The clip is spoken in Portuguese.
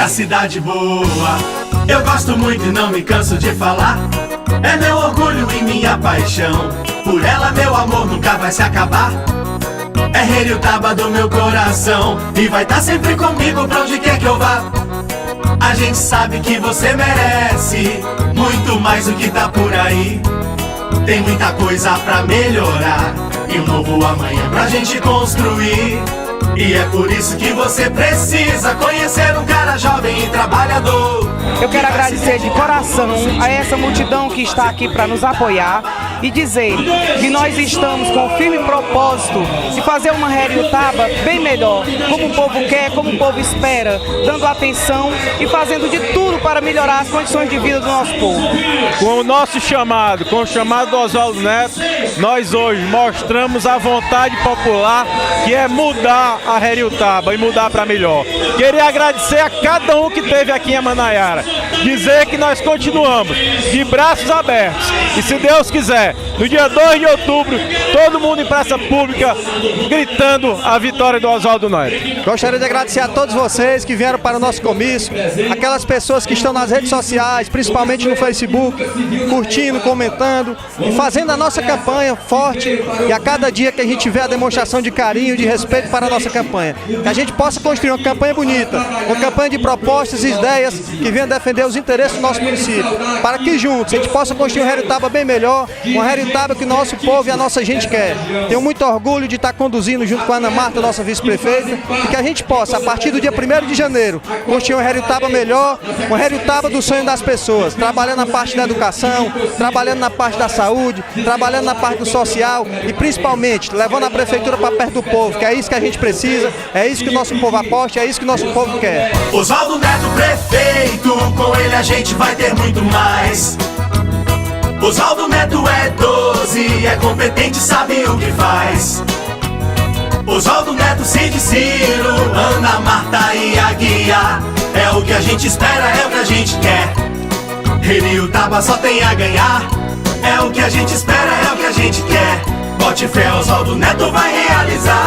da cidade boa. Eu gosto muito e não me canso de falar. É meu orgulho e minha paixão. Por ela meu amor nunca vai se acabar. É Heriotaba do meu coração e vai estar sempre comigo pra onde quer que eu vá. A gente sabe que você merece muito mais do que tá por aí. Tem muita coisa pra melhorar e um novo amanhã pra gente construir. E é por isso que você precisa conhecer um cara jovem e trabalhador. Eu quero agradecer de coração a essa multidão que está aqui para nos apoiar e dizer que nós estamos com o firme propósito de fazer uma Heriotaba bem melhor, como o povo quer, como o povo espera, dando atenção e fazendo de tudo para melhorar as condições de vida do nosso povo. Com o nosso chamado, com o chamado do Oswaldo Neto, nós hoje mostramos a vontade popular que é mudar a Heriotaba e mudar para melhor. Queria agradecer a cada um que esteve aqui em Manaiara, dizer que nós continuamos de braços abertos e, se Deus quiser, no dia 2 de outubro, todo mundo em praça pública gritando a vitória do Oswaldo Neto. Gostaria de agradecer a todos vocês que vieram para o nosso comício, aquelas pessoas que estão nas redes sociais, principalmente no Facebook, curtindo, comentando e fazendo a nossa campanha forte, e a cada dia que a gente vê a demonstração de carinho, de respeito para a nossa campanha, que a gente possa construir uma campanha bonita, uma campanha de propostas e ideias que venham defender os interesses do nosso município, para que juntos a gente possa construir uma Heriotaba bem melhor, uma Heriotaba que o nosso povo e a nossa gente quer. Tenho muito orgulho de estar conduzindo junto com a Ana Marta, nossa vice-prefeita, e que a gente possa, a partir do dia 1º de janeiro, construir uma Heriotaba melhor, uma Heriotaba do sonho das pessoas, trabalhando na parte da educação, trabalhando na parte da saúde, trabalhando na parte do social e principalmente levando a prefeitura para perto do povo, que é isso que a gente precisa, é isso que o nosso povo aposta, é isso que o nosso povo quer. Oswaldo Neto prefeito, com ele a gente vai ter muito mais. Oswaldo Neto é 12, é competente, sabe o que faz. Oswaldo Neto, Cid Ciro, Ana Marta e a guia. É o que a gente espera, é o que a gente quer. Heriotaba só tem a ganhar. É o que a gente espera, é o que a gente quer. Bote fé, Oswaldo Neto vai realizar.